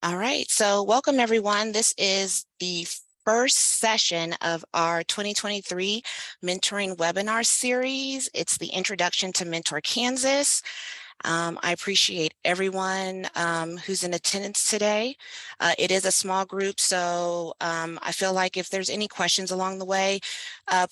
All right, so welcome everyone. This is the first session of our 2023 mentoring webinar series. It's the Introduction to Mentor Kansas. I appreciate everyone who's in attendance today. It is a small group, so I feel like if there's any questions along the way,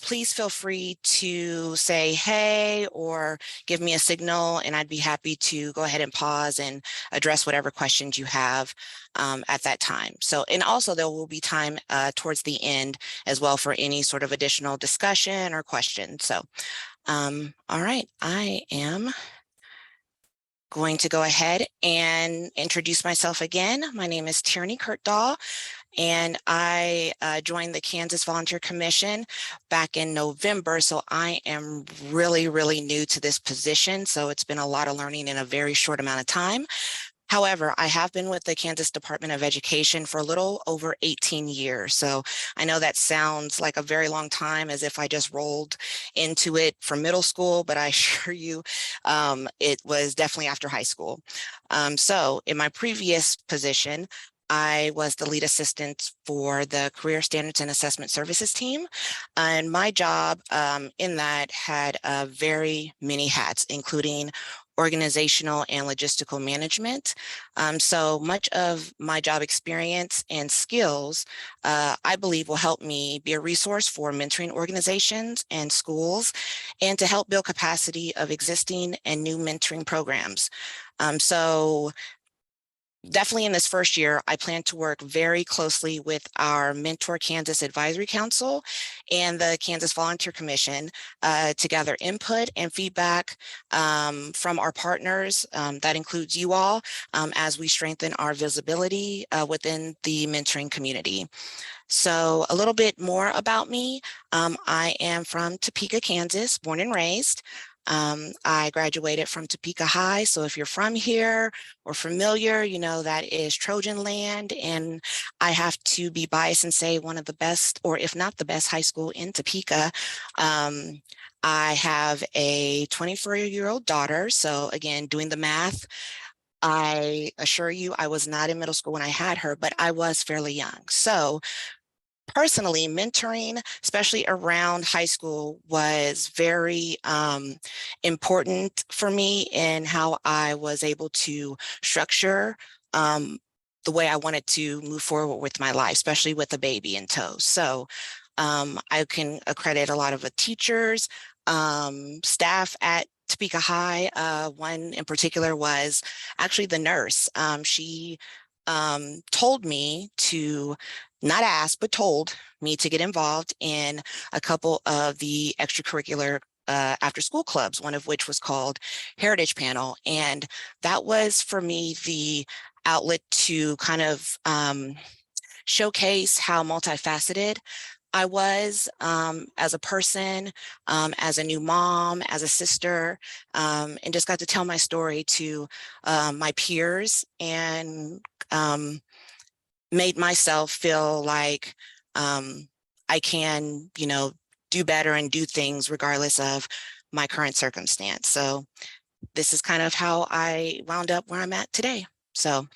please feel free to say hey or give me a signal, and I'd be happy to go ahead and pause and address whatever questions you have at that time. So, and also there will be time towards the end as well for any sort of additional discussion or questions. So, all right, I am going to go ahead and introduce myself again. My name is Tierney Kirtdoll, and I joined the Kansas Volunteer Commission back in November. So I am really new to this position. So it's been a lot of learning in a very short amount of time. However, I have been with the Kansas Department of Education for a little over 18 years. So I know that sounds like a very long time, as if I just rolled into it from middle school, but I assure you it was definitely after high school. So in my previous position, I was the lead assistant for the Career Standards and Assessment Services team. And my job in that had very many hats, including organizational and logistical management. So much of my job experience and skills, I believe will help me be a resource for mentoring organizations and schools, and to help build capacity of existing and new mentoring programs. So definitely in this first year, I plan to work very closely with our Mentor Kansas Advisory Council and the Kansas Volunteer Commission to gather input and feedback from our partners. That includes you all as we strengthen our visibility within the mentoring community. So a little bit more about me. I am from Topeka, Kansas, born and raised. I graduated from Topeka High, so if you're from here or familiar, you know that is Trojan land, and I have to be biased and say one of the best, or if not the best, high school in Topeka. I have a 24-year-old daughter, so again, doing the math, I assure you I was not in middle school when I had her, but I was fairly young. So personally, mentoring, especially around high school, was very important for me in how I was able to structure the way I wanted to move forward with my life, especially with a baby in tow. So I can accredit a lot of the teachers, staff at Topeka High. One in particular was actually the nurse. She told me to not ask, but told me to get involved in a couple of the extracurricular after school clubs, one of which was called Heritage Panel. And that was for me the outlet to kind of showcase how multifaceted I was as a person, as a new mom, as a sister, and just got to tell my story to my peers, and made myself feel like I can, you know, do better and do things regardless of my current circumstance. So this is kind of how I wound up where I'm at today. So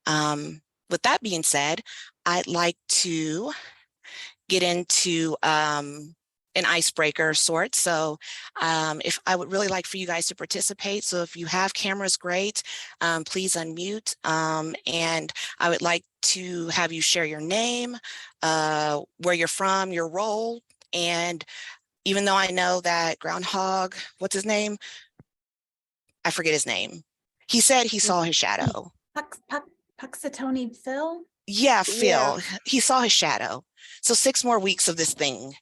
with that being said, I'd like to get into an icebreaker sort. So if I would really like for you guys to participate. So if you have cameras, great, please unmute. And I would like to have you share your name, where you're from, your role. And even though I know that Groundhog, what's his name? I forget his name. He said he saw his shadow. Puxatony Phil? Yeah, Phil. Yeah. He saw his shadow. So 6 more weeks of this thing,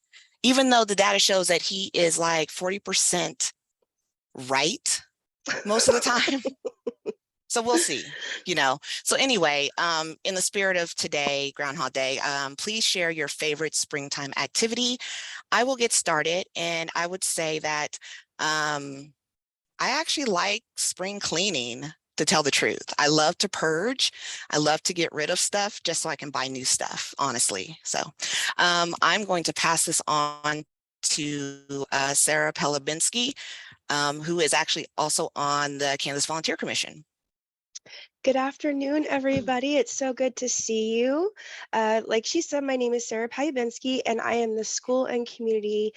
even though the data shows that he is like 40% right most of the time. So we'll see, you know. So anyway, in the spirit of today, Groundhog Day, please share your favorite springtime activity. I will get started, and I would say that I actually like spring cleaning, to tell the truth. I love to purge. I love to get rid of stuff just so I can buy new stuff, honestly. So I'm going to pass this on to Sarah Pelabinski, who is actually also on the Kansas Volunteer Commission. Good afternoon, everybody. It's so good to see you. Like she said, my name is Sarah Pajabinski, and I am the School and Community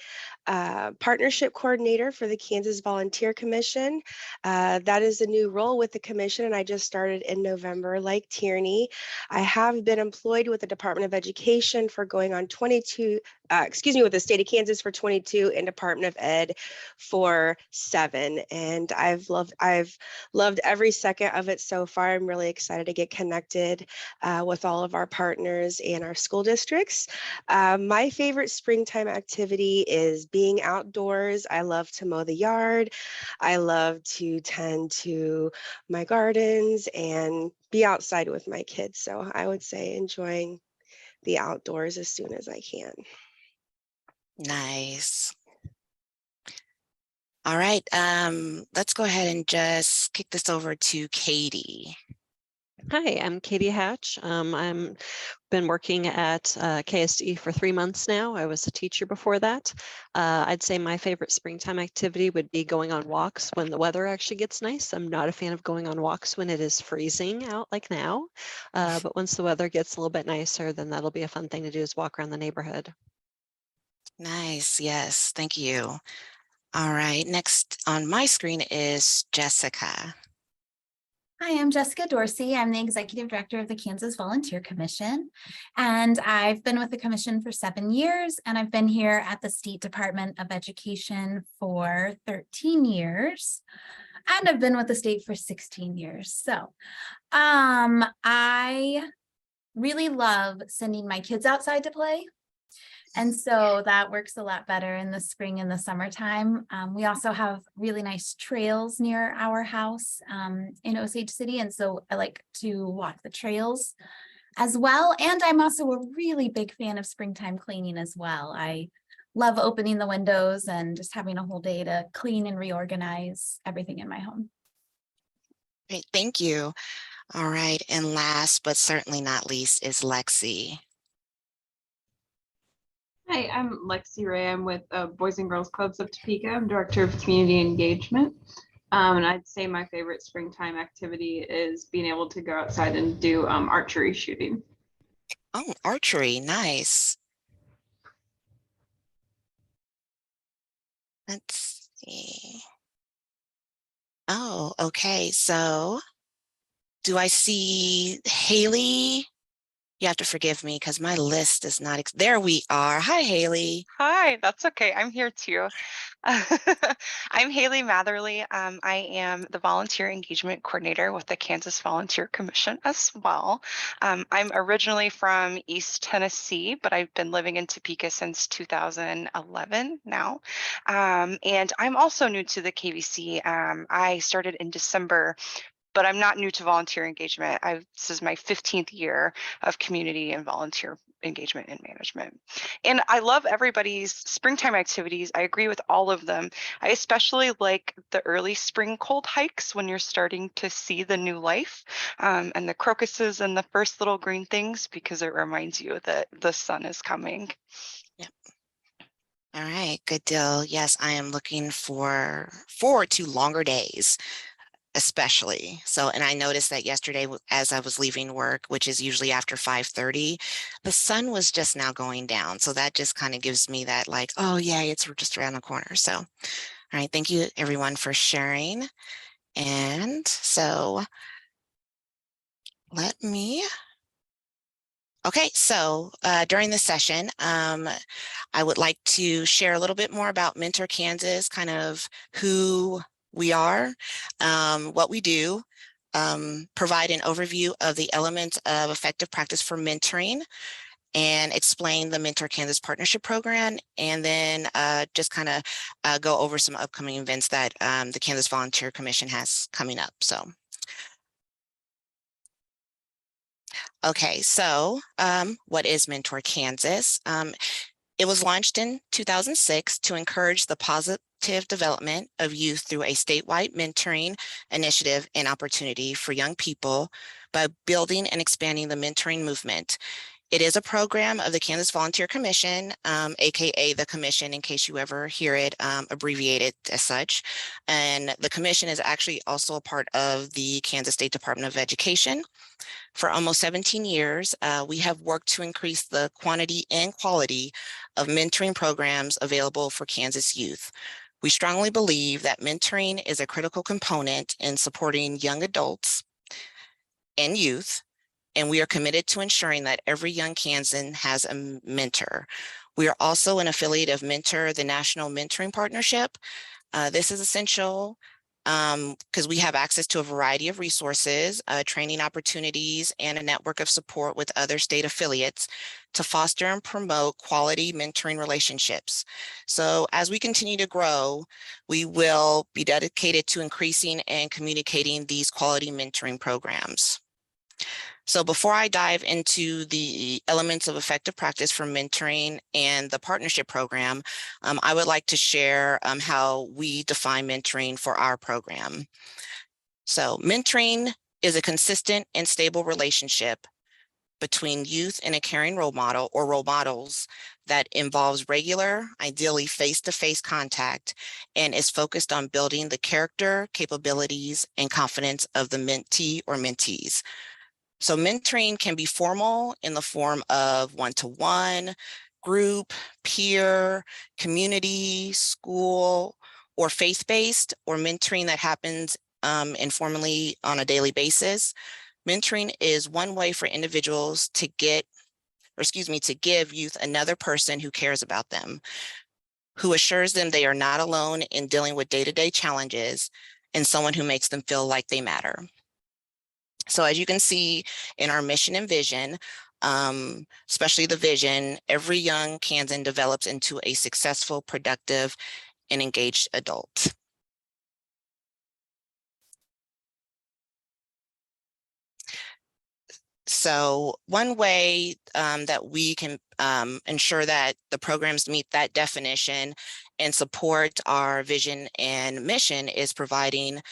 Partnership Coordinator for the Kansas Volunteer Commission. That is a new role with the commission, and I just started in November, like Tierney. I have been employed with the Department of Education for going on 22, with the state of Kansas for 22 and Department of Ed for 7. And I've loved every second of it so far. I'm really excited to get connected with all of our partners and our school districts. My favorite springtime activity is being outdoors. I love to mow the yard. I love to tend to my gardens and be outside with my kids. So I would say enjoying the outdoors as soon as I can. Nice. All right, let's go ahead and just kick this over to Katie. Hi, I'm Katie Hatch. I'm been working at KSD for 3 months now. I was a teacher before that. I'd say my favorite springtime activity would be going on walks when the weather actually gets nice. I'm not a fan of going on walks when it is freezing out like now. But once the weather gets a little bit nicer, then that'll be a fun thing to do, is walk around the neighborhood. Nice, yes, thank you. All right, next on my screen is Jessica. Hi, I'm Jessica Dorsey. I'm the Executive Director of the Kansas Volunteer Commission, and I've been with the commission for 7 years, and I've been here at the State Department of Education for 13 years, and I've been with the state for 16 years. So I really love sending my kids outside to play. And so that works a lot better in the spring and the summertime. We also have really nice trails near our house in Osage City. And so I like to walk the trails as well. And I'm also a really big fan of springtime cleaning as well. I love opening the windows and just having a whole day to clean and reorganize everything in my home. Great, thank you. All right, and last but certainly not least is Lexi. Hi, I'm Lexi Ray. I'm with Boys and Girls Clubs of Topeka. I'm Director of Community Engagement. And I'd say my favorite springtime activity is being able to go outside and do archery shooting. Oh, archery, nice. Let's see. Oh, okay, so do I see Haley? You have to forgive me because my list is not, there we are. Hi, Haley. Hi, that's okay. I'm here too. I'm Haley Matherly. I am the Volunteer Engagement Coordinator with the Kansas Volunteer Commission as well. I'm originally from East Tennessee, but I've been living in Topeka since 2011 now. And I'm also new to the KVC. I started in December, but I'm not new to volunteer engagement. This is my 15th year of community and volunteer engagement and management. And I love everybody's springtime activities. I agree with all of them. I especially like the early spring cold hikes when you're starting to see the new life and the crocuses and the first little green things, because it reminds you that the sun is coming. Yep. All right, good deal. Yes, I am looking forward to longer days, especially. So, and I noticed that yesterday as I was leaving work, which is usually after 5:30, the sun was just now going down. So that just kind of gives me that like, oh yeah, it's just around the corner. So, all right, thank you everyone for sharing. And so okay, so during this session, I would like to share a little bit more about Mentor Kansas, kind of who we are, what we do, provide an overview of the elements of effective practice for mentoring, and explain the Mentor Kansas Partnership Program, and then just kind of go over some upcoming events that the Kansas Volunteer Commission has coming up. So. Okay, so what is Mentor Kansas? It was launched in 2006 to encourage the positive development of youth through a statewide mentoring initiative and opportunity for young people by building and expanding the mentoring movement. It is a program of the Kansas Volunteer Commission, AKA the Commission, in case you ever hear it abbreviated as such. And the Commission is actually also a part of the Kansas State Department of Education. For almost 17 years, we have worked to increase the quantity and quality of mentoring programs available for Kansas youth. We strongly believe that mentoring is a critical component in supporting young adults and youth, and we are committed to ensuring that every young Kansan has a mentor. We are also an affiliate of Mentor, the National Mentoring Partnership. This is essential because we have access to a variety of resources, training opportunities, and a network of support with other state affiliates to foster and promote quality mentoring relationships. So as we continue to grow, we will be dedicated to increasing and communicating these quality mentoring programs. So before I dive into the elements of effective practice for mentoring and the partnership program, I would like to share how we define mentoring for our program. So mentoring is a consistent and stable relationship between youth and a caring role model or role models that involves regular, ideally face-to-face contact, and is focused on building the character, capabilities, and confidence of the mentee or mentees. So mentoring can be formal in the form of one-to-one, group, peer, community, school, or faith-based, or mentoring that happens informally on a daily basis. Mentoring is one way for individuals to to give youth another person who cares about them, who assures them they are not alone in dealing with day-to-day challenges, and someone who makes them feel like they matter. So as you can see in our mission and vision, especially the vision, every young Kansan develops into a successful, productive, and engaged adult. So one way that we can ensure that the programs meet that definition and support our vision and mission is providing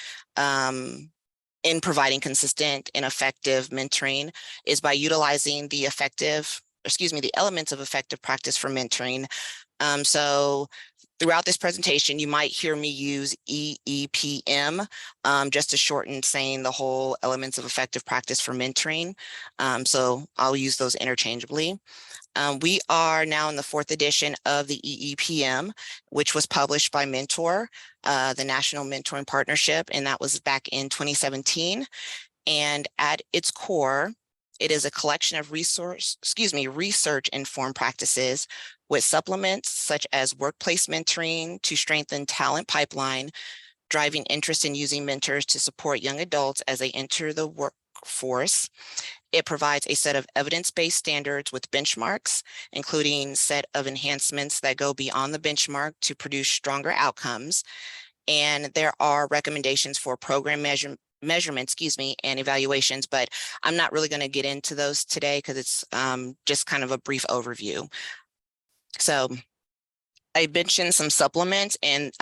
consistent and effective mentoring is by utilizing the elements of effective practice for mentoring. So throughout this presentation, you might hear me use EEPM, just to shorten saying the whole elements of effective practice for mentoring. So I'll use those interchangeably. We are now in the 4th edition of the EEPM, which was published by Mentor, the National Mentoring Partnership, and that was back in 2017. And at its core, it is a collection of research-informed practices with supplements such as workplace mentoring to strengthen talent pipeline, driving interest in using mentors to support young adults as they enter the workforce. It provides a set of evidence-based standards with benchmarks, including a set of enhancements that go beyond the benchmark to produce stronger outcomes. And there are recommendations for program measurement, and evaluations, but I'm not really going to get into those today because it's just kind of a brief overview. So I mentioned some supplements, and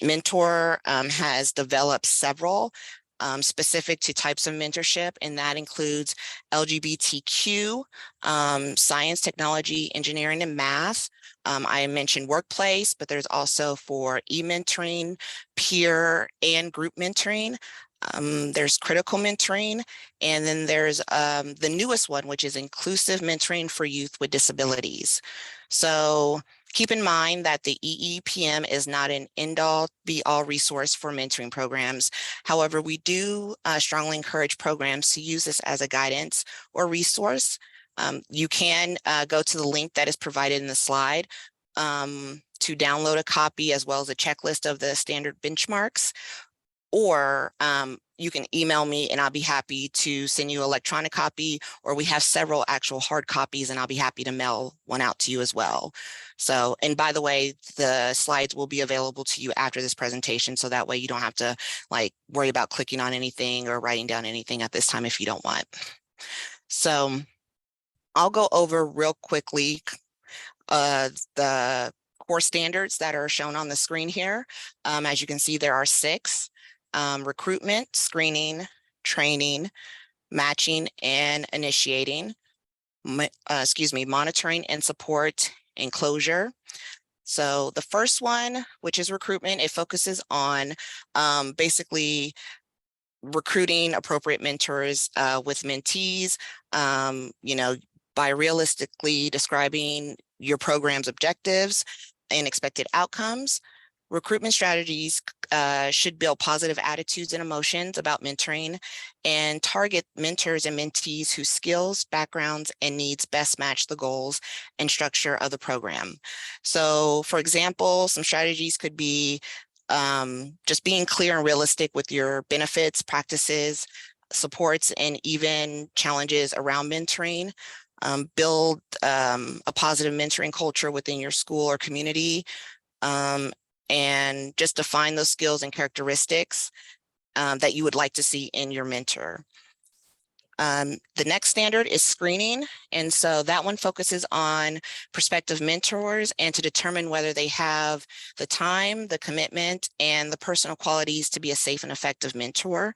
Mentor has developed several specific to types of mentorship, and that includes LGBTQ, science, technology, engineering, and math. I mentioned workplace, but there's also for e-mentoring, peer, and group mentoring. There's critical mentoring, and then there's the newest one, which is inclusive mentoring for youth with disabilities. So keep in mind that the EEPM is not an end-all, be-all resource for mentoring programs. However, we do strongly encourage programs to use this as a guidance or resource. You can go to the link that is provided in the slide to download a copy as well as a checklist of the standard benchmarks. Or you can email me and I'll be happy to send you an electronic copy, or we have several actual hard copies and I'll be happy to mail one out to you as well. So, and by the way, the slides will be available to you after this presentation, so that way you don't have to like worry about clicking on anything or writing down anything at this time if you don't want. So I'll go over real quickly the core standards that are shown on the screen here. As you can see, there are 6. Recruitment, screening, training, matching, and initiating. monitoring and support and closure. So the first one, which is recruitment, it focuses on basically recruiting appropriate mentors with mentees, by realistically describing your program's objectives and expected outcomes. Recruitment strategies should build positive attitudes and emotions about mentoring and target mentors and mentees whose skills, backgrounds, and needs best match the goals and structure of the program. So, for example, some strategies could be just being clear and realistic with your benefits, practices, supports, and even challenges around mentoring. Build a positive mentoring culture within your school or community. And just define those skills and characteristics that you would like to see in your mentor. The next standard is screening. And so that one focuses on prospective mentors and to determine whether they have the time, the commitment, and the personal qualities to be a safe and effective mentor.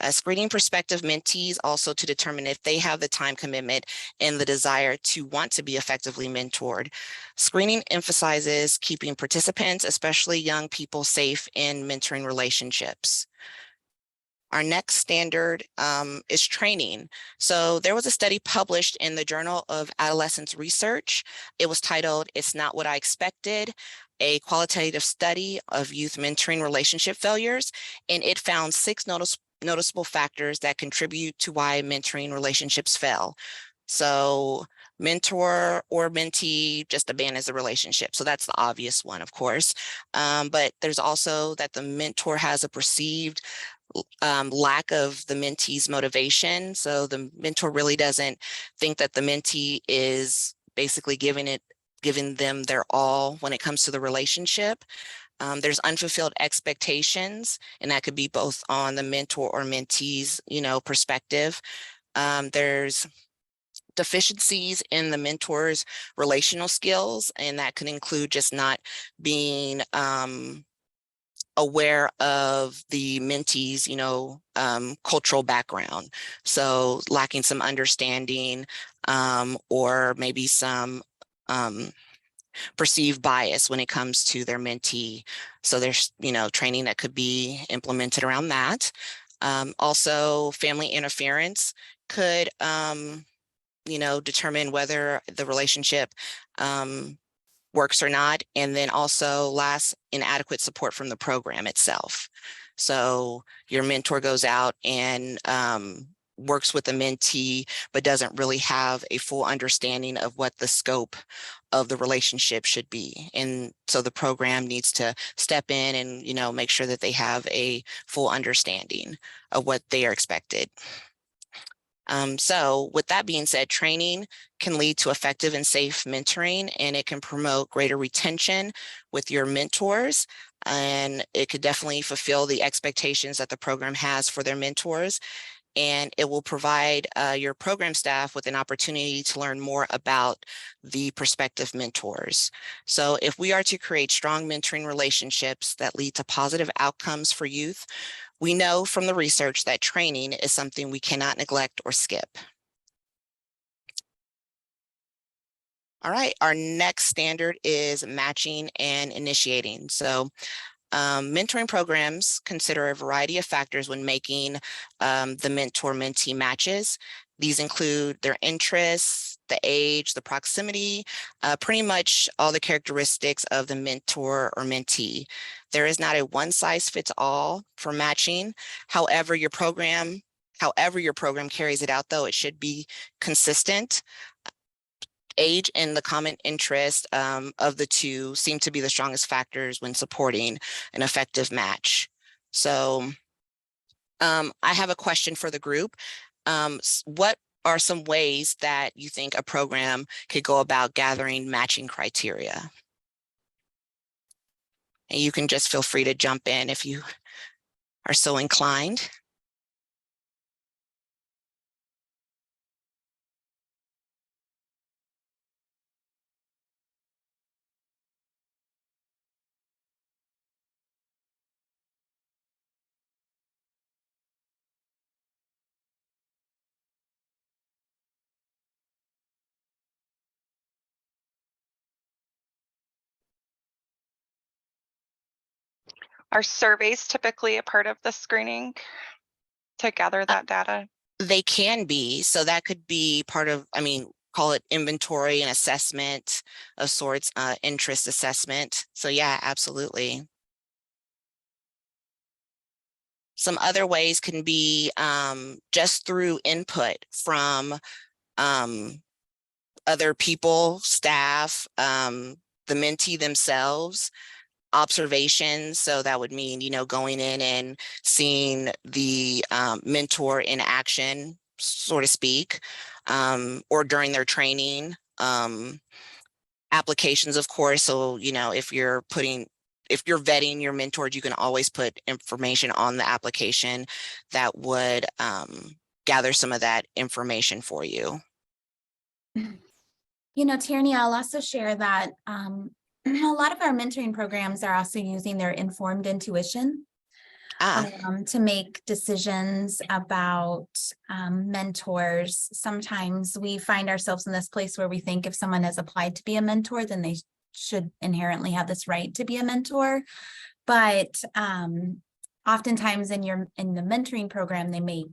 Screening prospective mentees also to determine if they have the time commitment and the desire to want to be effectively mentored. Screening emphasizes keeping participants, especially young people, safe in mentoring relationships. Our next standard is training. So there was a study published in the Journal of Adolescence Research. It was titled, "It's Not What I Expected," a qualitative study of youth mentoring relationship failures. And it found 6 noticeable factors that contribute to why mentoring relationships fail. So mentor or mentee just abandons the relationship. So that's the obvious one, of course. But there's also that the mentor has a perceived lack of the mentee's motivation. So the mentor really doesn't think that the mentee is basically giving them their all when it comes to the relationship. There's unfulfilled expectations, and that could be both on the mentor or mentee's, perspective. There's deficiencies in the mentor's relational skills, and that can include just not being aware of the mentee's, cultural background. So lacking some understanding or maybe some perceived bias when it comes to their mentee. So there's, training that could be implemented around that. Also, family interference could, determine whether the relationship works or not. And then also last, inadequate support from the program itself. So your mentor goes out and works with the mentee, but doesn't really have a full understanding of what the scope of the relationship should be. And so the program needs to step in and, make sure that they have a full understanding of what they are expected. So with that being said, training can lead to effective and safe mentoring, and it can promote greater retention with your mentors. And it could definitely fulfill the expectations that the program has for their mentors. And it will provide your program staff with an opportunity to learn more about the prospective mentors. So if we are to create strong mentoring relationships that lead to positive outcomes for youth, we know from the research that training is something we cannot neglect or skip. All right, our next standard is matching and initiating. So mentoring programs consider a variety of factors when making the mentor-mentee matches. These include their interests, the age, the proximity, pretty much all the characteristics of the mentor or mentee. There is not a one-size-fits-all for matching. However your program carries it out, though, it should be consistent. Age and the common interest of the two seem to be the strongest factors when supporting an effective match. So I have a question for the group. What are some ways that you think a program could go about gathering matching criteria? And you can just feel free to jump in if you are so inclined. Are surveys typically a part of the screening to gather that data? They can be, so that could be part of, I mean, call it inventory and assessment of sorts, interest assessment. So yeah, absolutely. Some other ways can be just through input from other people, staff, the mentee themselves, observations. So that would mean, you know, going in and seeing the mentor in action, so to speak, or during their training. Applications, of course. So, you know, if you're vetting your mentors, you can always put information on the application that would gather some of that information for you. You know, Tierney, I'll also share that a lot of our mentoring programs are also using their informed intuition to make decisions about mentors. Sometimes we find ourselves in this place where we think if someone has applied to be a mentor, then they should inherently have this right to be a mentor. But oftentimes in the mentoring program, they may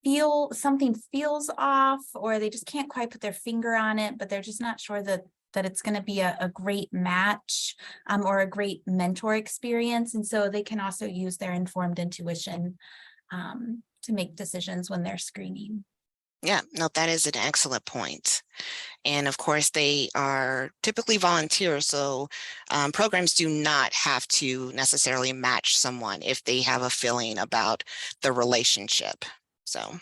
feel something feels off, or they just can't quite put their finger on it, but they're just not sure that it's going to be a great match or a great mentor experience. And so they can also use their informed intuition to make decisions when they're screening. Yeah, no, that is an excellent point. And of course, they are typically volunteers, so programs do not have to necessarily match someone if they have a feeling about the relationship. So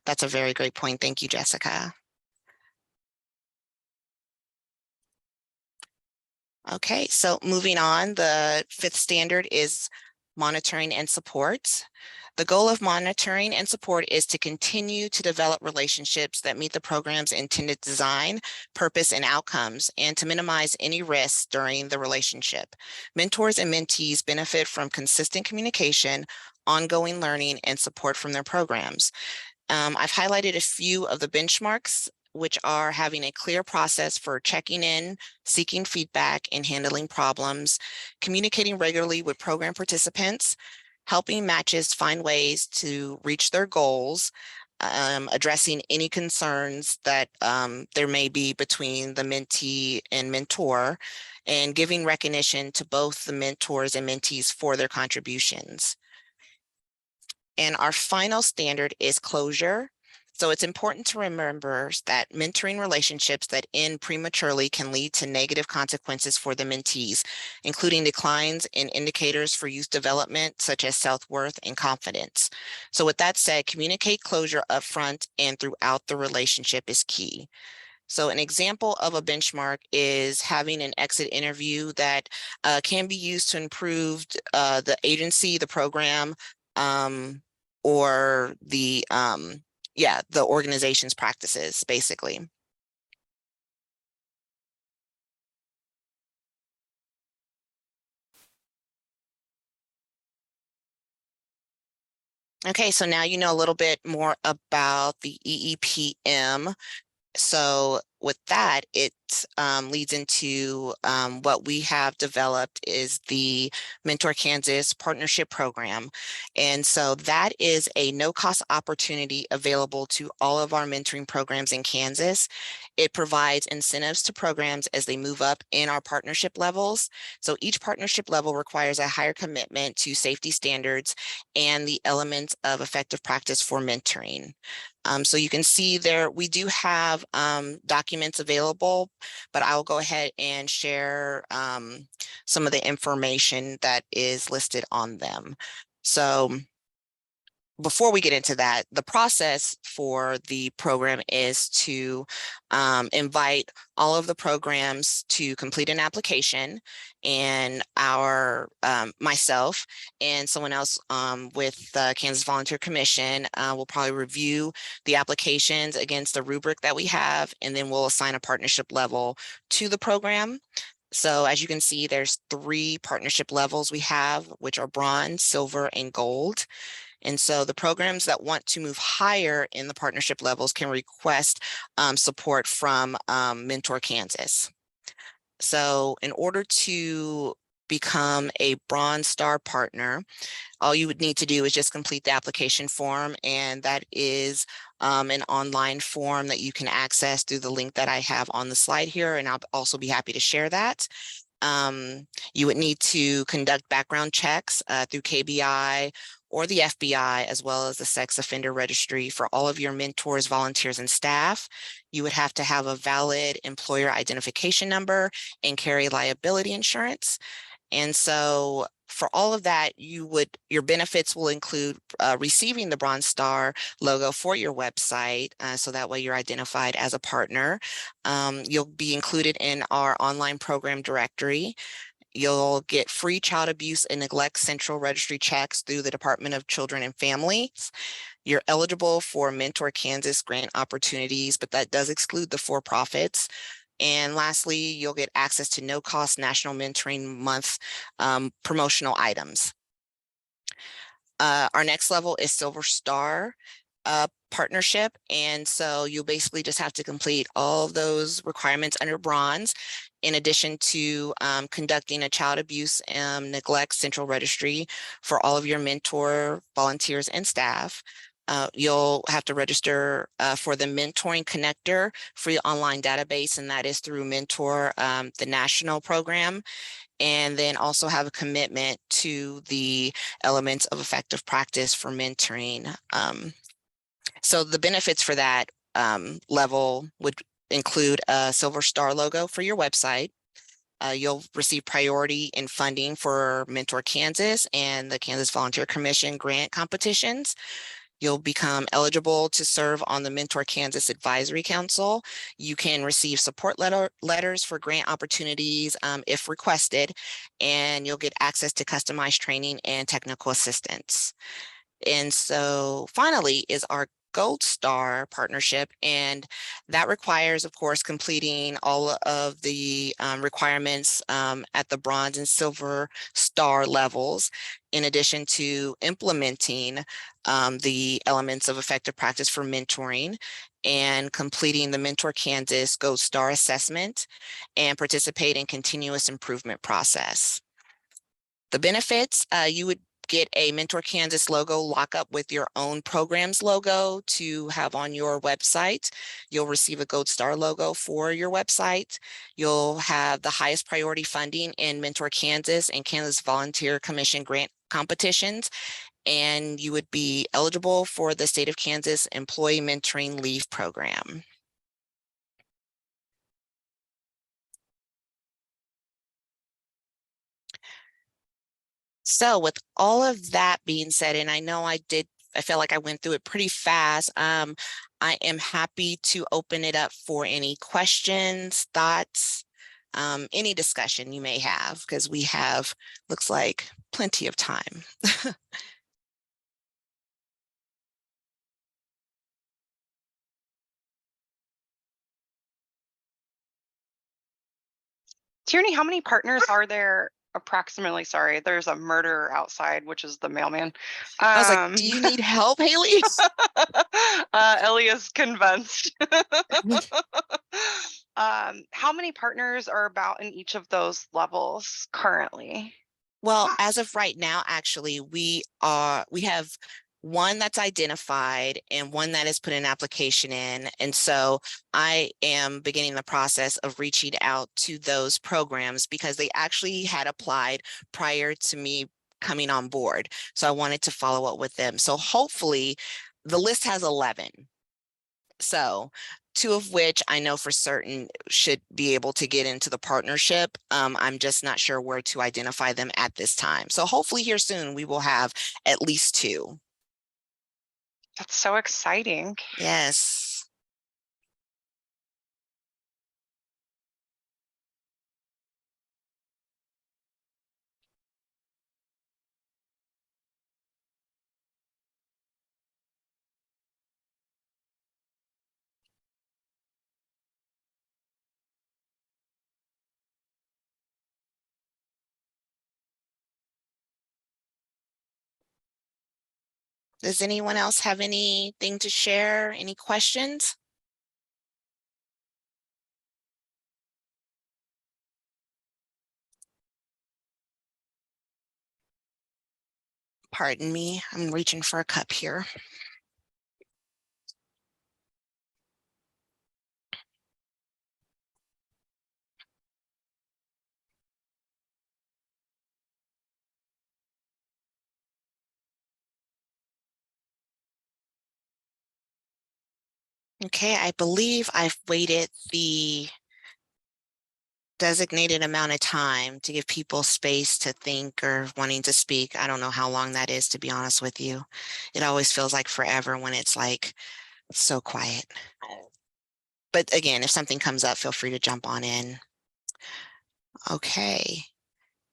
that's a very great point. Thank you, Jessica. Okay, so moving on, the fifth standard is monitoring and support. The goal of monitoring and support is to continue to develop relationships that meet the program's intended design, purpose, and outcomes, and to minimize any risks during the relationship. Mentors and mentees benefit from consistent communication, ongoing learning, and support from their programs. I've highlighted a few of the benchmarks, which are having a clear process for checking in, seeking feedback, and handling problems, communicating regularly with program participants, helping matches find ways to reach their goals, addressing any concerns that there may be between the mentee and mentor, and giving recognition to both the mentors and mentees for their contributions. And our final standard is closure. So it's important to remember that mentoring relationships that end prematurely can lead to negative consequences for the mentees, including declines in indicators for youth development, such as self-worth and confidence. So with that said, communicate closure upfront and throughout the relationship is key. So an example of a benchmark is having an exit interview that can be used to improve the agency, the program, or the organization's practices, basically. Okay, so now you know a little bit more about the EEPM. So with that, it leads into what we have developed is the Mentor Kansas Partnership Program. And so that is a no-cost opportunity available to all of our mentoring programs in Kansas. It provides incentives to programs as they move up in our partnership levels. So each partnership level requires a higher commitment to safety standards and the elements of effective practice for mentoring. So you can see there, we do have documents available, but I'll go ahead and share some of the information that is listed on them. So before we get into that, the process for the program is to invite all of the programs to complete an application, and myself and someone else with the Kansas Volunteer Commission will probably review the applications against the rubric that we have, and then we'll assign a partnership level to the program. So as you can see, there's 3 partnership levels we have, which are bronze, silver, and gold. And so the programs that want to move higher in the partnership levels can request support from Mentor Kansas. So in order to become a Bronze Star partner, all you would need to do is just complete the application form, and that is an online form that you can access through the link that I have on the slide here, and I'll also be happy to share that. You would need to conduct background checks through KBI or the FBI, as well as the Sex Offender Registry for all of your mentors, volunteers, and staff. You would have to have a valid employer identification number and carry liability insurance. And so for all of that, your benefits will include receiving the Bronze Star logo for your website. So that way you're identified as a partner. You'll be included in our online program directory. You'll get free child abuse and neglect central registry checks through the Department of Children and Families. You're eligible for Mentor Kansas grant opportunities, but that does exclude the for-profits. And lastly, you'll get access to no-cost National Mentoring Month promotional items. Our next level is Silver Star partnership. And so you'll basically just have to complete all of those requirements under Bronze, in addition to conducting a child abuse and neglect central registry for all of your mentor, volunteers, and staff. You'll have to register for the Mentoring Connector free online database, and that is through Mentor, the national program, and then also have a commitment to the elements of effective practice for mentoring. So the benefits for that level would include a Silver Star logo for your website. You'll receive priority in funding for Mentor Kansas and the Kansas Volunteer Commission grant competitions. You'll become eligible to serve on the Mentor Kansas Advisory Council. You can receive support letters for grant opportunities if requested, and you'll get access to customized training and technical assistance. And so finally is our Gold Star partnership, and that requires, of course, completing all of the requirements at the Bronze and Silver Star levels, in addition to implementing the elements of effective practice for mentoring and completing the Mentor Kansas Gold Star assessment and participate in continuous improvement process. The benefits, you would get a Mentor Kansas logo lockup with your own program's logo to have on your website. You'll receive a Gold Star logo for your website. You'll have the highest priority funding in Mentor Kansas and Kansas Volunteer Commission grant competitions, and you would be eligible for the State of Kansas Employee Mentoring Leave Program. So with all of that being said, and I know I feel like I went through it pretty fast. I am happy to open it up for any questions, thoughts, any discussion you may have, because we have, looks like, plenty of time. Tierney, how many partners are there approximately? Sorry, there's a murderer outside, which is the mailman. I was like, do you need help, Haley? Ellie is convinced. How many partners are about in each of those levels currently? Well, as of right now, actually, we have one that's identified and one that has put an application in. And so I am beginning the process of reaching out to those programs because they actually had applied prior to me coming on board. So I wanted to follow up with them. So hopefully the list has 11. So 2 of which I know for certain should be able to get into the partnership. I'm just not sure where to identify them at this time. So hopefully here soon we will have at least 2. That's so exciting. Yes. Does anyone else have anything to share? Any questions? Pardon me, I'm reaching for a cup here. Okay, I believe I've waited the designated amount of time to give people space to think or wanting to speak. I don't know how long that is, to be honest with you. It always feels like forever when it's like so quiet. But again, if something comes up, feel free to jump on in. Okay.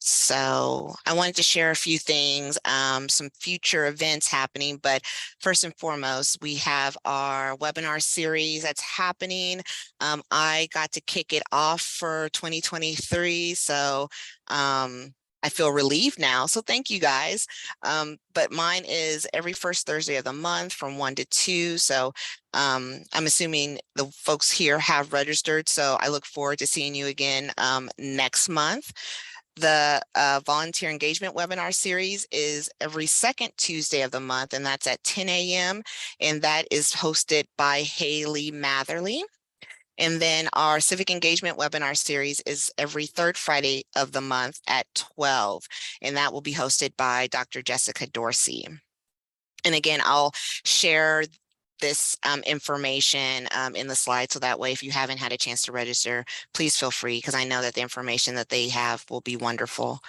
So I wanted to share a few things, some future events happening, but first and foremost, we have our webinar series that's happening. I got to kick it off for 2023, so I feel relieved now, so thank you guys. But mine is every first Thursday of the month from 1 to 2, so I'm assuming the folks here have registered, so I look forward to seeing you again next month. The volunteer engagement webinar series is every second Tuesday of the month, and that's at 10 a.m. And that is hosted by Haley Matherly. And then our civic engagement webinar series is every third Friday of the month at 12. And that will be hosted by Dr. Jessica Dorsey. And again, I'll share this information in the slide, so that way if you haven't had a chance to register, please feel free, because I know that the information that they have will be wonderful.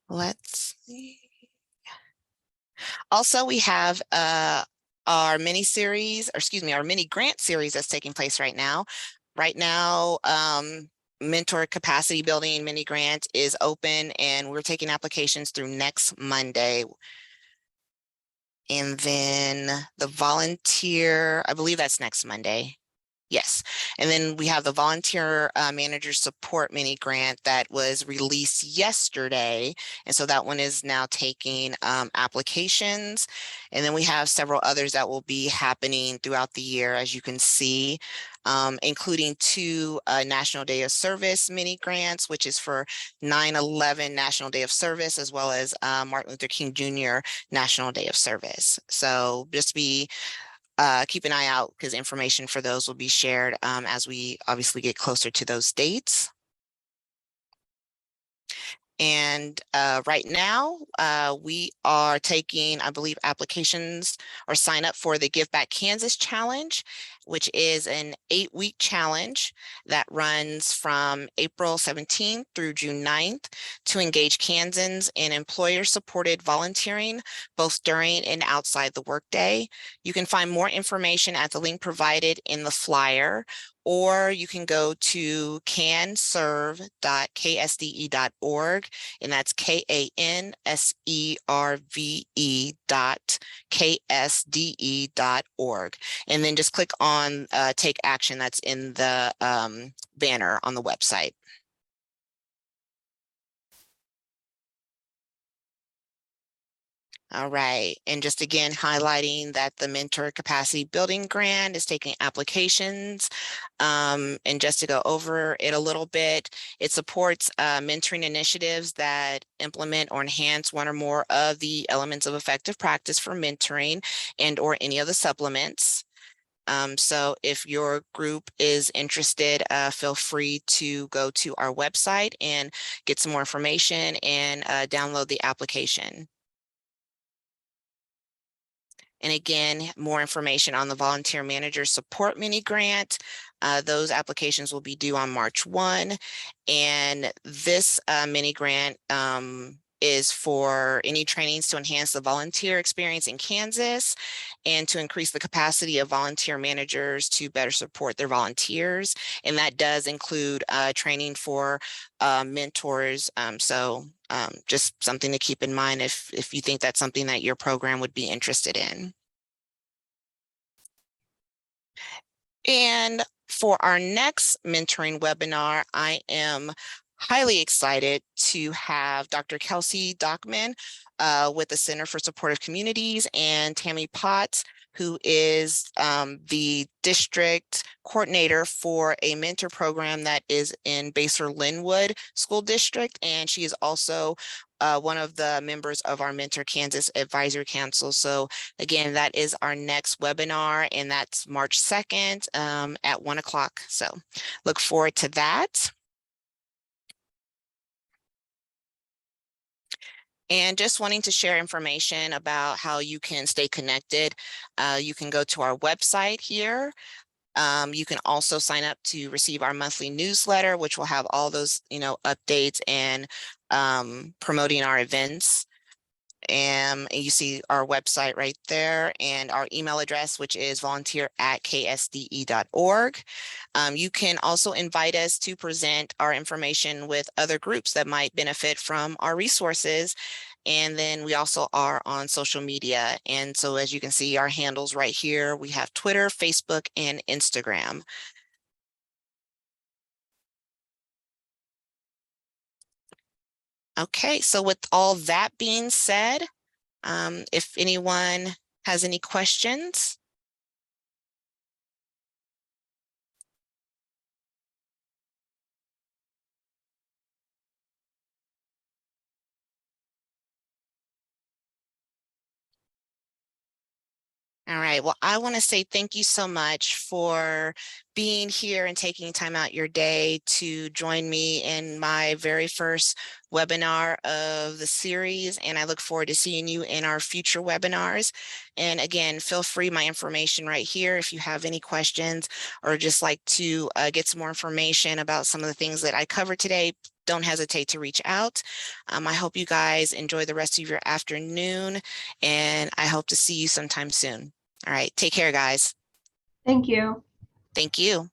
Let's see. Also, we have our mini series, or excuse me, our mini grant series that's taking place right now. Right now, mentor capacity building mini grant is open, and we're taking applications through next Monday. And then the volunteer, I believe that's next Monday. Yes. And then we have the volunteer manager support mini grant that was released yesterday. And so that one is now taking applications. And then we have several others that will be happening throughout the year, as you can see, including 2 National Day of Service mini grants, which is for 9/11 National Day of Service, as well as Martin Luther King Jr. National Day of Service. So just keep an eye out, because information for those will be shared as we obviously get closer to those dates. And right now, we are taking, I believe, applications or sign up for the Give Back Kansas Challenge, which is an 8-week challenge that runs from April 17th through June 9th to engage Kansans in employer-supported volunteering, both during and outside the workday. You can find more information at the link provided in the flyer, or you can go to canserve.ksde.org, and that's KANSERVE.KSDE.org. And then just click on Take Action that's in the banner on the website. All right, and just again highlighting that the Mentor Capacity Building Grant is taking applications. And just to go over it a little bit, it supports mentoring initiatives that implement or enhance one or more of the elements of effective practice for mentoring and or any of the supplements. So if your group is interested, feel free to go to our website and get some more information and download the application. And again, more information on the Volunteer Manager Support Mini Grant. Those applications will be due on March 1. And this mini grant is for any trainings to enhance the volunteer experience in Kansas and to increase the capacity of volunteer managers to better support their volunteers. And that does include training for mentors. Just something to keep in mind if you think that's something that your program would be interested in. And for our next mentoring webinar, I am highly excited to have Dr. Kelsey Dockman with the Center for Supportive Communities, and Tammy Potts, who is the district coordinator for a mentor program that is in Basehor Linwood School District. And she is also one of the members of our Mentor Kansas Advisory Council. So again, that is our next webinar, and that's March 2nd at 1 o'clock. So look forward to that. And just wanting to share information about how you can stay connected. You can go to our website here. You can also sign up to receive our monthly newsletter, which will have all those, updates and promoting our events. And you see our website right there, and our email address, which is volunteer@ksde.org. You can also invite us to present our information with other groups that might benefit from our resources. And then we also are on social media. And so as you can see, our handles right here, we have Twitter, Facebook, and Instagram. Okay, so with all that being said, if anyone has any questions. All right, well, I want to say thank you so much for being here and taking time out your day to join me in my very first webinar of the series. And I look forward to seeing you in our future webinars. And again, feel free, my information right here. If you have any questions or just like to get some more information about some of the things that I covered today, don't hesitate to reach out. I hope you guys enjoy the rest of your afternoon, and I hope to see you sometime soon. All right, take care, guys. Thank you. Thank you.